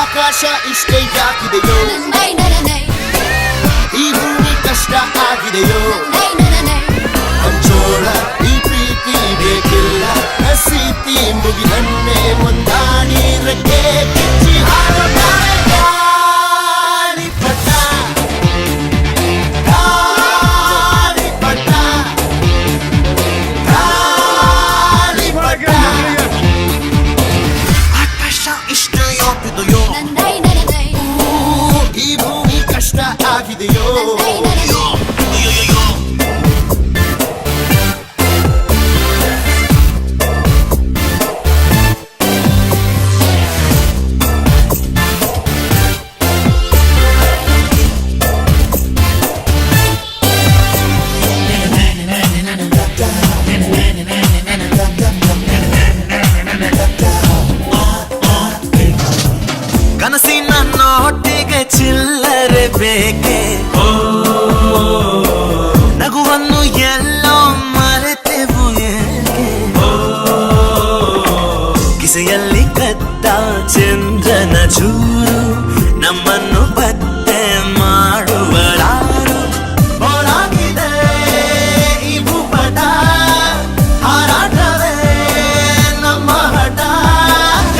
ಆಕಾಶ ಇಷ್ಟೇ ಯಾಕಿದೆಯೋ, ಈ ಭೂಮಿ ಕಷ್ಟ ಆಗಿದೆಯೋ, ಹಂಚೋಳ ಈ ಪ್ರೀತಿ ಬೇಕಿಲ್ಲ, ಹಸಿತಿ ಮುಗಿದನ್ನೇ ಮುಂದಾಡಿ ರೆಕ್ಕೆ ಕಿಚ್ಚಿ ಹಾರುತ್ತಾರೆ ಗಾಳಿಪಟ, ಗಾಳಿಪಟ, ಗಾಳಿಪಟ. ಆಕಾಶ ಇಷ್ಟ ಯಾಕಿದೆಯೋ, ಈ ಭೂಮಿ ಕಷ್ಟ ಆಗಿದೆಯೋ, ಕನಸಿನ ನೋಟಿಗೆ ಚಿಲ್ಲರೆ ಬೇಕೆ, ನಗುವನ್ನು ಎಲ್ಲೋ ಮರೆತೆವು ಏಕೆ, ಕಿಸೆಯಲ್ಲಿ ಕದ್ದ ಚಂದ್ರನ ಚೂರು ನಮ್ಮನ್ನು ಪತ್ತೆ ಮಾಡುವಳಾರು, ಹೋರಾಗಿದೆ ಈ ಭೂಪಟ, ಹಾರಾಟವೇ ನಮ್ಮ ಹಠ,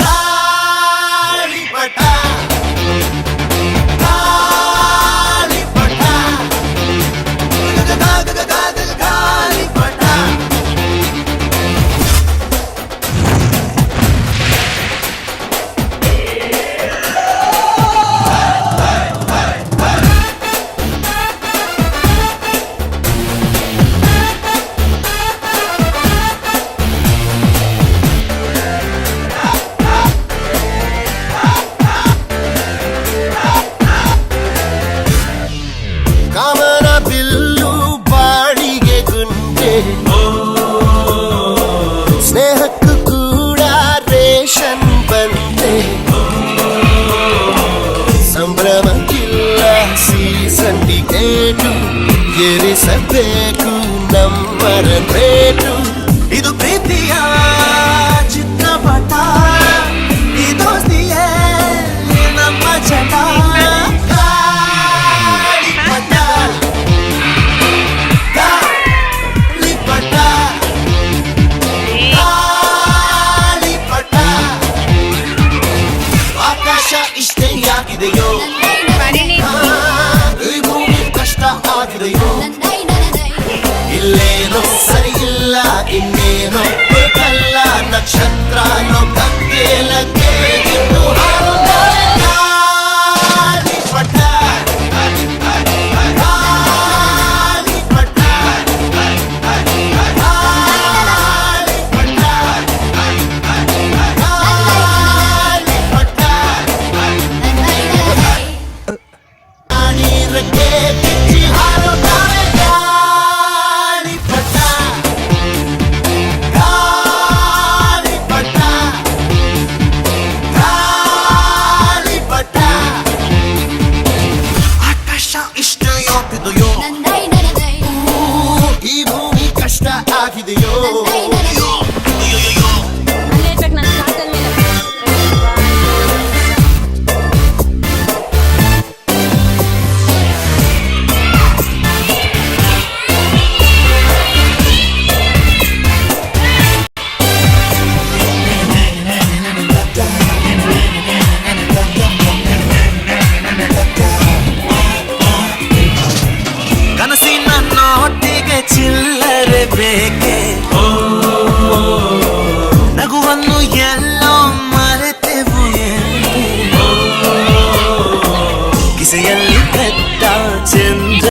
ಗಾಳಿಪಟ, ಗಾಳಿಪಟ, ಗಾಳಿಪಟ. ಕಾಮನ ಬಿಲ್ಲು ಬಾಳಿಗೆ ಗುಂಟೆ, ಸ್ನೇಹಕ್ಕೂ ಕೂಡ ರೇಷನ್ ಬಂದೆ, ಸಂಭ್ರಮಕ್ಕಿಲ್ಲ ಸಿಂಡಿಕೇಟು, ಏರಿಸಬೇಕು ನಮ್ಮರ ರೇಟು, ಇದು ಪ್ರೀತಿಯ ಚಿತ್ರಪಟ, ಈ ದೋಸ್ತಿಯೇ ನಮ್ಮ ಚಟ, ಗಾಳಿಪಟ, ಗಾಳಿಪಟ, ಗಾಳಿಪಟ. ಆಕಾಶ ಇಷ್ಟೇ ಯಾಕಿದೆಯೋ, ಈ ಭೂಮಿ ಕಷ್ಟ ಆಗಿದೆಯೋ, ಇಲ್ಲೇನೋ ಸರಿ ಇಲ್ಲ ಇನ್ನೇನೋ ಬೇಕಲ್ಲ, ನಕ್ಷತ್ರ ಲೋಕಕ್ಕೆ ಲಗ್ಗೆ ಇನ್ನು ಹಾರುತ್ತಾರೆ ಗಾಳಿಪಟ, ಗಾಳಿಪಟ, ಗಾಳಿಪಟ, ಗಾಳಿ ರೆಕ್ಕೆ ಕಿಚ್ಚಿ ಹಾರುತ್ತಾರೆ ಗಾಳಿಪಟ, ಗಾಳಿಪಟ, ಗಾಳಿಪಟ. ಆಕಾಶ ಇಷ್ಟ ಯಾಕಿದೆಯೋ, ಈ ಭೂಮಿ ಕಷ್ಟ ಆಗಿದೆಯೋ, ಕನಸಿನ ನೋಟಿಗೆ ಚಿಲ್ಲರೆ ಬೇಕೆ,